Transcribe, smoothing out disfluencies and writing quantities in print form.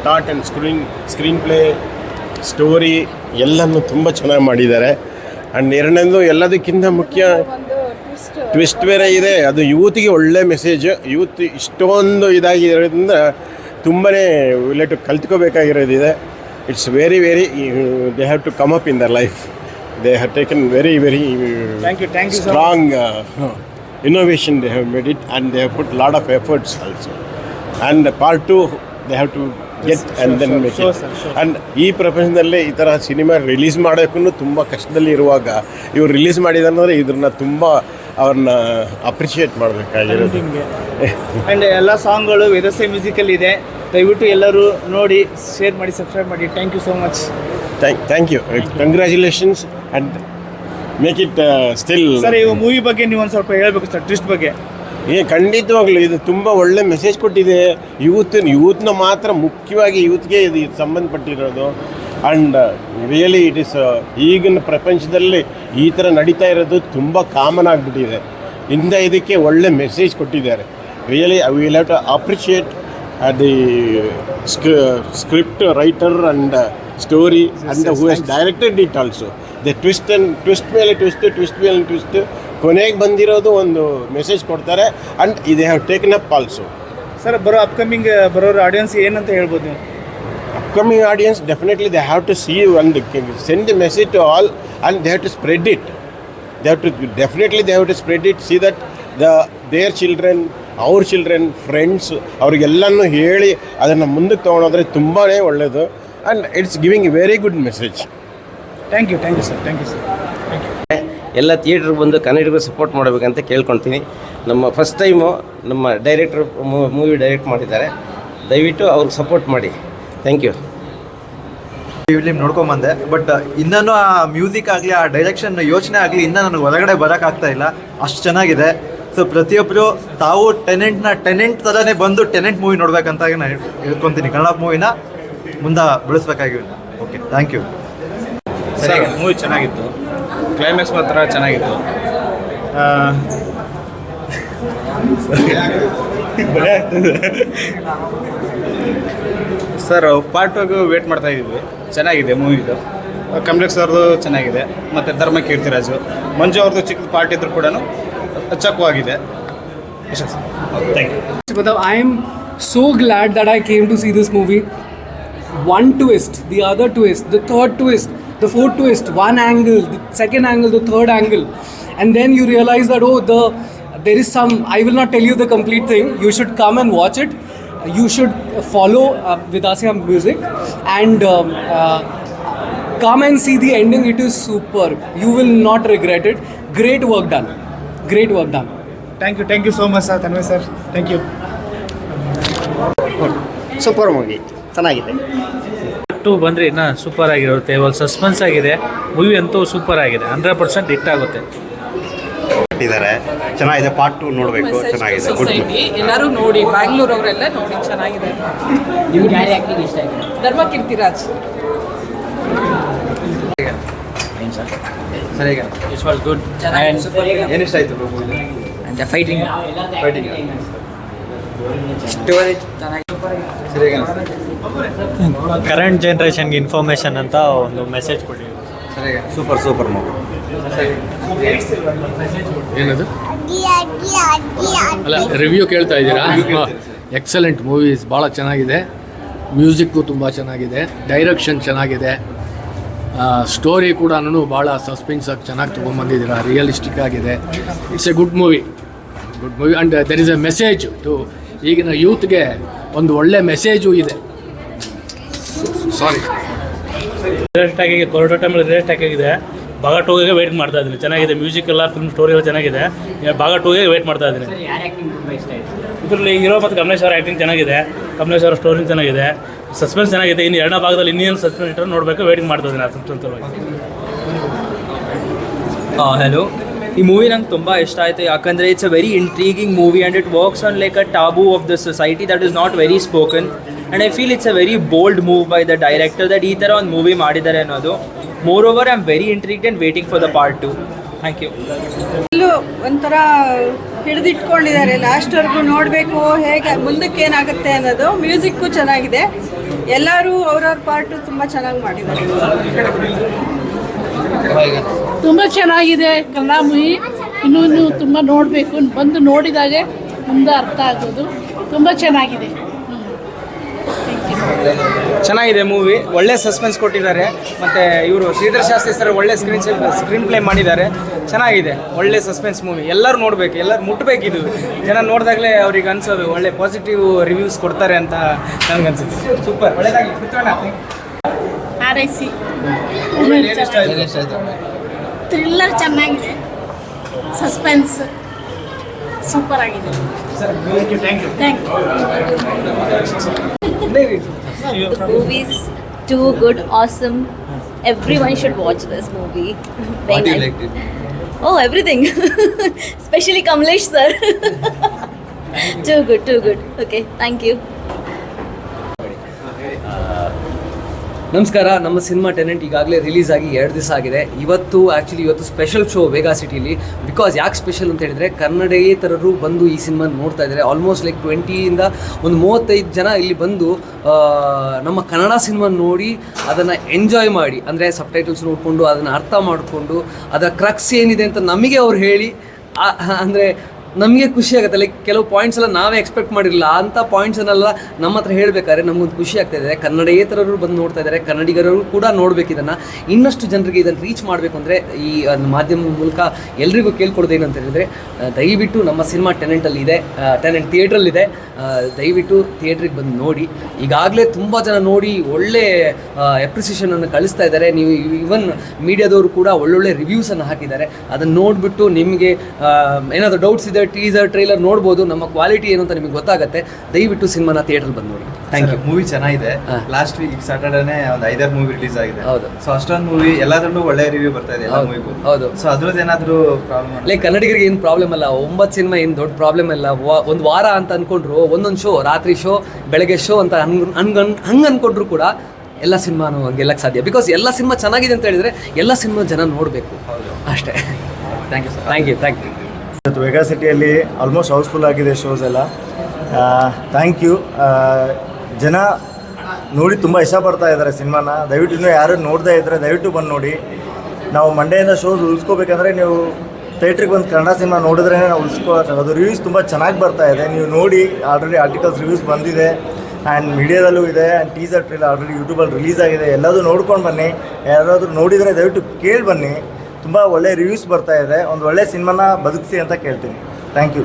Thought and screen play story ಎಲ್ಲನೂ ತುಂಬ ಚೆನ್ನಾಗಿ ಮಾಡಿದ್ದಾರೆ. ಆ್ಯಂಡ್ ಎರಡನೇದು ಎಲ್ಲದಕ್ಕಿಂತ ಮುಖ್ಯ ಟ್ವಿಸ್ಟ್ ಬೇರೆ ಇದೆ. ಅದು ಯೂತ್ಗೆ ಒಳ್ಳೆ ಮೆಸೇಜ್. ಯೂತ್ ಇಷ್ಟೊಂದು ಇದಾಗಿರೋದ್ರಿಂದ ತುಂಬಾ ಕಲ್ತ್ಕೋಬೇಕಾಗಿರೋದಿದೆ. It's very they have to come up in their life. They have taken very Thank you strong innovation they have made it, and they have put lot of efforts also. And part 2 they have to get and then make it. And ಈ ಪ್ರಪಂಚದಲ್ಲಿ ಈ ಥರ cinema release ಮಾಡೋಕ್ಕೂ ತುಂಬ ಕಷ್ಟದಲ್ಲಿ ಇರುವಾಗ ಇವ್ರು release ಮಾಡಿದಂದರೆ ಇದನ್ನ ತುಂಬ ಅವ್ರನ್ನ ಅಪ್ರಿಷಿಯೇಟ್ ಮಾಡಬೇಕಾಗಿರೋದು. ಆ್ಯಂಡ್ ಎಲ್ಲ ಸಾಂಗ್ಗಳು ವೇದಸ್ಸೆ ಮ್ಯೂಸಿಕಲ್ಲಿ ಇದೆ. ದಯವಿಟ್ಟು ಎಲ್ಲರೂ ನೋಡಿ, ಶೇರ್ ಮಾಡಿ, ಸಬ್ಸ್ಕ್ರೈಬ್ ಮಾಡಿ. Thank you so much. Thank you. Congratulations and make it still. Sir, ಈ ಮೂವಿ ಬಗ್ಗೆ ನೀವು ಒಂದು ಸ್ವಲ್ಪ ಹೇಳಬೇಕು ಸರ್, ಟ್ವಿಸ್ಟ್ ಬಗ್ಗೆ. ಖಂಡಿತವಾಗ್ಲೂ ಇದು ತುಂಬ ಒಳ್ಳೆ ಮೆಸೇಜ್ ಕೊಟ್ಟಿದೆ. ಯೂತ್ನ ಮಾತ್ರ ಮುಖ್ಯವಾಗಿ ಯೂತ್ಗೆ ಇದು ಸಂಬಂಧಪಟ್ಟಿರೋದು. ಆ್ಯಂಡ್ ರಿಯಲಿ ಇಟ್ ಈಸ್ ಈಗಿನ ಪ್ರಪಂಚದಲ್ಲಿ ಈ ಥರ ನಡೀತಾ ಇರೋದು ತುಂಬ ಕಾಮನ್ ಆಗಿಬಿಟ್ಟಿದೆ. ಇದಕ್ಕೆ ಒಳ್ಳೆ ಮೆಸೇಜ್ ಕೊಟ್ಟಿದ್ದಾರೆ. Really I will have to appreciate the script writer and story and who has directed it also. The twist ಮೇಲೆ ಟ್ವಿಸ್ಟ್ ಕೊನೆಗೆ ಬಂದಿರೋದು ಒಂದು ಮೆಸೇಜ್ ಕೊಡ್ತಾರೆ. And they have taken up also. Sir, ಬರೋ ಆಡಿಯನ್ಸ್ ಏನಂತ ಹೇಳ್ಬೋದು ನೀವು? Upcoming audience, definitely they have to see and send the message to all, and they have to spread it. They have to spread it. See that their children, our children, friends, ಅವ್ರಿಗೆಲ್ಲನೂ ಹೇಳಿ ಅದನ್ನು ಮುಂದಕ್ಕೆ ತೊಗೊಂಡೋದ್ರೆ ತುಂಬಾ ಒಳ್ಳೆಯದು. And it's giving a very good message. Thank you sir. ಎಲ್ಲ ಥಿಯೇಟ್ರಿಗೆ ಬಂದು ಕನ್ನಡಿಗರು ಸಪೋರ್ಟ್ ಮಾಡಬೇಕಂತ ಕೇಳ್ಕೊಳ್ತೀನಿ. ನಮ್ಮ ಫಸ್ಟ್ ಟೈಮು ನಮ್ಮ ಡೈರೆಕ್ಟ್ರು ಮೂವಿ ಡೈರೆಕ್ಟ್ ಮಾಡಿದ್ದಾರೆ. ದಯವಿಟ್ಟು ಅವ್ರಿಗೆ ಸಪೋರ್ಟ್ ಮಾಡಿ. Thank you. ಫಿಲ್ಮ್ ನೋಡ್ಕೊಂಬಂದೆ, ಬಟ್ ಇನ್ನೂ ಆ ಮ್ಯೂಸಿಕ್ ಆಗಲಿ, ಆ ಡೈರೆಕ್ಷನ್ ಯೋಚನೆ ಆಗಲಿ, ಇನ್ನೂ ನನಗೆ ಹೊರಗಡೆ ಬರೋಕ್ಕಾಗ್ತಾ ಇಲ್ಲ, ಅಷ್ಟು ಚೆನ್ನಾಗಿದೆ. ಸೊ ಪ್ರತಿಯೊಬ್ಬರು ತಾವು ಟೆನೆಂಟ್ ಥರನೇ ಬಂದು ಟೆನೆಂಟ್ ಮೂವಿ ನೋಡ್ಬೇಕಂತ ನಾನು ಹೇಳ್ಕೊತೀನಿ. ಕನ್ನಡ ಮೂವಿನ ಮುಂದೆ ಬೆಳೆಸ್ಬೇಕಾಗಿ. Okay, thank you. Sir, movie ಚೆನ್ನಾಗಿತ್ತು. ಕ್ಲೈಮ್ಯಾಕ್ಸ್ ಮಾತ್ರ ಚೆನ್ನಾಗಿತ್ತು. ಸರ್, ಪಾರ್ಟ್ 2 ವೇಟ್ ಮಾಡ್ತಾ ಇದ್ದೀವಿ. ಚೆನ್ನಾಗಿದೆ ಮೂವಿದು. ಕಾಂಪ್ಲೆಕ್ಸ್ ಅವ್ರದ್ದು ಚೆನ್ನಾಗಿದೆ, ಮತ್ತು ಧರ್ಮ ಕೀರ್ತಿರಾಜು, ಮಂಜು ಅವ್ರದ್ದು ಚಿಕ್ಕ ಪಾರ್ಟ್ ಇದ್ರೂ ಕೂಡ ಚಕ್ಕವಾಗಿದೆ. Thank you. I am so glad that I came to see this movie. One twist, the other twist, the third twist, the fourth twist, one angle, the second angle, the third angle, and then you realize that there is some. I will not tell you the complete thing. You should come and watch it. You should follow Vidasya Music and come and see the ending. It is superb. You will not regret it. Great work done. Thank you so much sir, Tanvi sir. Thank you. Super movie, ಚೆನ್ನಾಗಿದೆ. 2 ಬಂದರೆ ಇನ್ನೂ super ಆಗಿರುತ್ತೆ. ಇವಾಗ suspense ಆಗಿದೆ. Movie ಅಂತೂ super ಆಗಿದೆ. 100% hit ಆಗುತ್ತೆ. ಚೆನ್ನಾಗಿದೆ. ಪಾರ್ಟ್ 2 ನೋಡಬೇಕು. ಚೆನ್ನಾಗಿದೆ. ಎಲ್ಲರೂ ನೋಡಿ, ಬ್ಯಾಂಗ್ಳೂರ್ ಅವರೆಲ್ಲ ನೋಡಿ, ಚೆನ್ನಾಗಿದೆ. ನಿಮ್ಗೆ ಯಾರು ಆ್ಯಕ್ಟಿಂಗ್ ಇಷ್ಟ ಆಗಿದೆ? ಧರ್ಮ ಕೀರ್ತಿರಾಜ್. ಸರಿಗ ಇಟ್ ವಾಸ್ ಗುಡ್. ಏನು ಇಷ್ಟ ಆಯಿತು ಅಂತ ಫೈಟಿಂಗ್ ಸ್ಟೋರಿ ಸರಿಗ ಕರೆಂಟ್ ಜನ್ರೇಷನ್ಗೆ ಇನ್ಫಾರ್ಮೇಷನ್ ಅಂತ ಒಂದು ಮೆಸೇಜ್ ಕೊಡಿ. ಸರಿಗ ಸೂಪರ್ ಮೂವಿ. ಏನದು ಅಲ್ಲ, ರಿವ್ಯೂ ಕೇಳ್ತಾ ಇದ್ದೀರಾ? ಎಕ್ಸಲೆಂಟ್ ಮೂವೀಸ್, ಭಾಳ ಚೆನ್ನಾಗಿದೆ. ಮ್ಯೂಸಿಕ್ಕು ತುಂಬ ಚೆನ್ನಾಗಿದೆ, ಡೈರೆಕ್ಷನ್ ಚೆನ್ನಾಗಿದೆ, ಸ್ಟೋರಿ ಕೂಡ ಭಾಳ ಸಸ್ಪೆನ್ಸಾಗಿ ಚೆನ್ನಾಗಿ ತೊಗೊಂಬಂದಿದ್ದೀರಾ. ರಿಯಲಿಸ್ಟಿಕ್ ಆಗಿದೆ. It's a good movie and there is a message to ಈಗಿನ ಯೂತ್ಗೆ. ಒಂದು ಒಳ್ಳೆ ಮೆಸೇಜು ಇದೆ. ಸಾರಿ, ರಿಲೇಟ್ ಆಗಿ ಕೊರೋನಾ ಟೈಮಲ್ಲಿ ರಿಲೇಟ್ ಆಗಿದೆ. ಭಾಗ 2ಗೆ ವೇಟ್ ಮಾಡ್ತಾ ಇದ್ದೀನಿ. ಚೆನ್ನಾಗಿದೆ. ಮ್ಯೂಸಿಕ್ ಎಲ್ಲ, ಫಿಲ್ಮ್ ಸ್ಟೋರಿ ಎಲ್ಲ ಚೆನ್ನಾಗಿದೆ. ಭಾಗ 2ಗೆ ವೇಟ್ ಮಾಡ್ತಾ ಇದ್ದೀನಿ. ಇದರಲ್ಲಿ ಹೀರೋ ಮತ್ತು ಕಮಲೇಶ್ ಅವರ ಆ್ಯಕ್ಟಿಂಗ್ ಚೆನ್ನಾಗಿದೆ. ಕಮಲೇಶ್ ಅವರ ಸ್ಟೋರಿ ಚೆನ್ನಾಗಿದೆ. ಸಸ್ಪೆನ್ಸ್ ಚೆನ್ನಾಗಿದೆ. ಇನ್ನು 2ನೇ ಭಾಗದಲ್ಲಿ ಇನ್ನೇನು ಸಸ್ಪೆನ್ಸ್ ಇಟ್ಟರೆ ನೋಡಬೇಕು. ವೇಟಿಂಗ್ ಮಾಡ್ತಾ ಇದ್ದೀನಿ ಆ ಸಸ್ಪೆನ್ಸಲ್ಲಿ. ಹಲೋ, ಈ ಮೂವಿ ನಂಗೆ ತುಂಬ ಇಷ್ಟ ಆಯಿತು. ಯಾಕಂದರೆ it's a very intriguing movie and it works on like a taboo of the society that is not very spoken. And I feel it's a very bold move by the director that ಈ ಥರ ಒಂದು movie ಮಾಡಿದ್ದಾರೆ ಅನ್ನೋದು. Moreover I am very intrigued and waiting for the part 2. Thank you. ಇಲ್ಲೂ ಒಂಥರ ಹಿಡಿದಿಟ್ಕೊಂಡಿದ್ದಾರೆ, ಲಾಸ್ಟ್ವರೆಗೂ ನೋಡಬೇಕು ಹೇಗೆ ಮುಂದಕ್ಕೆ ಏನಾಗುತ್ತೆ ಅನ್ನೋದು. ಮ್ಯೂಸಿಕ್ಕು ಚೆನ್ನಾಗಿದೆ, ಎಲ್ಲರೂ ಅವ್ರವ್ರ ಪಾರ್ಟು ತುಂಬ ಚೆನ್ನಾಗಿ ಮಾಡಿದ್ದಾರೆ. ತುಂಬ ಚೆನ್ನಾಗಿದೆ ಕನ್ನಡ ಮೂವಿ. ಇನ್ನೂ ತುಂಬ ನೋಡಬೇಕು, ಬಂದು ನೋಡಿದಾಗೆ ಮುಂದೆ ಅರ್ಥ ಆಗೋದು. ತುಂಬ ಚೆನ್ನಾಗಿದೆ. ಚೆನ್ನಾಗಿದೆ ಮೂವಿ, ಒಳ್ಳೆ ಸಸ್ಪೆನ್ಸ್ ಕೊಟ್ಟಿದ್ದಾರೆ. ಮತ್ತು ಇವರು ಶ್ರೀಧರ್ ಶಾಸ್ತ್ರಿ ಸರ್ ಒಳ್ಳೆ ಸ್ಕ್ರೀನ್ ಪ್ಲೇ ಮಾಡಿದ್ದಾರೆ. ಚೆನ್ನಾಗಿದೆ, ಒಳ್ಳೆ ಸಸ್ಪೆನ್ಸ್ ಮೂವಿ. ಎಲ್ಲರೂ ನೋಡಬೇಕು, ಎಲ್ಲರೂ ಮುಟ್ಟಬೇಕಿದು. ಜನ ನೋಡಿದಾಗಲೇ ಅವ್ರಿಗೆ ಅನ್ಸೋದು ಒಳ್ಳೆ ಪಾಸಿಟಿವ್ ರಿವ್ಯೂಸ್ ಕೊಡ್ತಾರೆ ಅಂತ ನನಗನ್ಸುತ್ತೆ. ಸೂಪರ್, ಒಳ್ಳೆಯದಾಗಿ RIC ಥ್ರಿಲ್ಲರ್ ಚೆನ್ನಾಗಿದೆ, ಸಸ್ಪೆನ್ಸ್ ಸೂಪರ್ ಆಗಿದೆ. Thank you. The movie is too good, awesome. Everyone should watch this movie. What do you liked it? Oh, everything. Especially Kamlesh sir. Too good. Okay, thank you. ನಮಸ್ಕಾರ. ನಮ್ಮ cinema tenant ಈಗಾಗಲೇ release ಆಗಿ 2 ದಿವಸ ಆಗಿದೆ. ಇವತ್ತು special show Vega ಸಿಟಿಲಿ. Because ಯಾಕೆ special ಅಂತ ಹೇಳಿದರೆ, ಕನ್ನಡೇತರರು ಬಂದು ಈ ಸಿನಿಮಾ ನೋಡ್ತಾ ಇದ್ದಾರೆ. ಆಲ್ಮೋಸ್ಟ್ ಲೈಕ್ 20ಇಂದ 35 ಜನ ಇಲ್ಲಿ ಬಂದು ನಮ್ಮ ಕನ್ನಡ ಸಿನಿಮಾ ನೋಡಿ ಅದನ್ನು ಎಂಜಾಯ್ ಮಾಡಿ, ಅಂದರೆ ಸಬ್ಟೈಟಲ್ಸ್ ನೋಡಿಕೊಂಡು ಅದನ್ನು ಅರ್ಥ ಮಾಡಿಕೊಂಡು ಅದರ ಕ್ರಕ್ಸ್ ಏನಿದೆ ಅಂತ ನಮಗೆ ಅವ್ರು ಹೇಳಿ, ಅಂದರೆ ನಮಗೆ ಖುಷಿ ಆಗುತ್ತೆ. ಲೈಕ್ ಕೆಲವು ಪಾಯಿಂಟ್ಸ್ ಎಲ್ಲ ನಾವೇ ಎಕ್ಸ್ಪೆಕ್ಟ್ ಮಾಡಿರಲಿಲ್ಲ, ಅಂಥ ಪಾಯಿಂಟ್ಸನ್ನೆಲ್ಲ ನಮ್ಮ ಹತ್ರ ಹೇಳಬೇಕಾದ್ರೆ ನಮಗೊಂದು ಖುಷಿ ಆಗ್ತಾಯಿದೆ. ಕನ್ನಡೇತರರು ಬಂದು ನೋಡ್ತಾ ಇದ್ದಾರೆ, ಕನ್ನಡಿಗರು ಕೂಡ ನೋಡಬೇಕು. ಇದನ್ನು ಇನ್ನಷ್ಟು ಜನರಿಗೆ ಇದನ್ನು ರೀಚ್ ಮಾಡಬೇಕು ಅಂದರೆ ಈ ಮಾಧ್ಯಮದ ಮೂಲಕ ಎಲ್ರಿಗೂ ಕೇಳ್ಕೊಡೋದು ಏನಂತ ಹೇಳಿದರೆ, ದಯವಿಟ್ಟು ನಮ್ಮ ಸಿನಿಮಾ ಟೆನೆಂಟಲ್ಲಿ ಇದೆ, ಟೆನೆಂಟ್ ಥಿಯೇಟ್ರಲ್ಲಿದೆ. ದಯವಿಟ್ಟು ಥಿಯೇಟ್ರಿಗೆ ಬಂದು ನೋಡಿ. ಈಗಾಗಲೇ ತುಂಬ ಜನ ನೋಡಿ ಒಳ್ಳೆ ಅಪ್ರಿಸಿಯೇಷನನ್ನು ಕಳಿಸ್ತಾ ಇದ್ದಾರೆ. ನೀವು ಇವನ್ ಮೀಡಿಯಾದವರು ಕೂಡ ಒಳ್ಳೊಳ್ಳೆ ರಿವ್ಯೂಸನ್ನು ಹಾಕಿದ್ದಾರೆ. ಅದನ್ನು ನೋಡಿಬಿಟ್ಟು ನಿಮಗೆ ಏನಾದರೂ ಡೌಟ್ಸ್ ಇದೆ, ಟೀಸರ್ ಟ್ರೈಲರ್ ನೋಡ್ಬೋದು. ನಮ್ಮ ಕ್ವಾಲಿಟಿ ಏನು ಅಂತ ನಿಮಗೆ ಗೊತ್ತಾಗುತ್ತೆ. ದಯವಿಟ್ಟು ಸಿನಿಮಾನ ಥಿಯೇಟ್ರಲ್ಲಿ ಬಂದು ನೋಡಿ. Thank you. ಮೂವಿ ಚೆನ್ನಾಗಿದೆ. ಲಾಸ್ಟ್ ವೀಕ್ ಸ್ಯಾಟರ್ಡೇನೆ ಒಂದು 5-6 ಮೂವಿ ರಿಲೀಸ್ ಆಗಿದೆ. ಹೌದು. ಸೊ ಅಷ್ಟೊಂದು ಮೂವಿ ಎಲ್ಲದರಲ್ಲೂ ಒಳ್ಳೆ ರಿವ್ಯೂ ಬರ್ತಾ ಇದೆ ಎಲ್ಲ ಮೂವಿಗೂ. ಹೌದು. ಸೊ ಅದ್ರದ್ದು ಏನಾದರೂ ಪ್ರಾಬ್ಲಮ್? ಲೈಕ್ ಕನ್ನಡಿಗರಿಗೆ ಏನು ಪ್ರಾಬ್ಲಮ್ ಅಲ್ಲ, 9 ಸಿನಿಮಾ ಏನು ದೊಡ್ಡ ಪ್ರಾಬ್ಲಮ್ ಇಲ್ಲ. ಒಂದು ವಾರ ಅಂತ ಅಂದ್ಕೊಂಡ್ರು, ಒಂದೊಂದು ಶೋ, ರಾತ್ರಿ ಶೋ, ಬೆಳಗ್ಗೆ ಶೋ ಅಂತ ಹಂಗೆ ಅಂದ್ಕೊಂಡ್ರು ಕೂಡ ಎಲ್ಲ ಸಿನಿಮಾನು ಗೆಲ್ಲಕ್ಕೆ ಸಾಧ್ಯ. ಬಿಕಾಸ್ ಎಲ್ಲ ಸಿನಿಮಾ ಚೆನ್ನಾಗಿದೆ ಅಂತ ಹೇಳಿದರೆ ಎಲ್ಲ ಸಿನಿಮಾ ಜನ ನೋಡಬೇಕು ಅಷ್ಟೇ. Thank you sir. Thank you. ಇವತ್ತು ವೇಗಾ ಸಿಟಿಯಲ್ಲಿ ಆಲ್ಮೋಸ್ಟ್ ಹೌಸ್ಫುಲ್ ಆಗಿದೆ ಶೋಸ್ ಎಲ್ಲ. Thank you. ಜನ ನೋಡಿ ತುಂಬ ಇಷ್ಟಪಡ್ತಾ ಇದ್ದಾರೆ ಸಿನಿಮಾನ. ದಯವಿಟ್ಟು ಇನ್ನೂ ಯಾರು ನೋಡದೇ ಇದ್ದರೆ ದಯವಿಟ್ಟು ಬಂದು ನೋಡಿ. ನಾವು ಮಂಡೆಯಿಂದ ಶೋಸ್ ಉಳಿಸ್ಕೋಬೇಕಂದ್ರೆ ನೀವು ಥಿಯೇಟ್ರಿಗೆ ಬಂದು ಕನ್ನಡ ಸಿನಿಮಾ ನೋಡಿದ್ರೇ ನಾವು ಉಳಿಸ್ಕೋಕ್ಕಾಗೋದು. ರಿವ್ಯೂಸ್ ತುಂಬ ಚೆನ್ನಾಗಿ ಬರ್ತಾ ಇದೆ, ನೀವು ನೋಡಿ. ಆಲ್ರೆಡಿ ಆರ್ಟಿಕಲ್ಸ್ ರಿವ್ಯೂಸ್ ಬಂದಿದೆ, ಆ್ಯಂಡ್ ಮೀಡಿಯಾದಲ್ಲೂ ಇದೆ, ಆ್ಯಂಡ್ ಟೀಸರ್ ಟ್ರೇಲರ್ ಆಲ್ರೆಡಿ ಯೂಟ್ಯೂಬಲ್ಲಿ ರಿಲೀಸ್ ಆಗಿದೆ. ಎಲ್ಲದೂ ನೋಡ್ಕೊಂಡು ಬನ್ನಿ. ಯಾರಾದರೂ ನೋಡಿದರೆ ದಯವಿಟ್ಟು ಕೇಳಿ ಬನ್ನಿ. ತುಂಬ ಒಳ್ಳೆ ರಿವ್ಯೂಸ್ ಬರ್ತಾ ಇದೆ. ಒಂದು ಒಳ್ಳೆ ಸಿನಿಮಾನ ಬದುಕಿಸಿ ಅಂತ ಕೇಳ್ತೀನಿ. Thank you.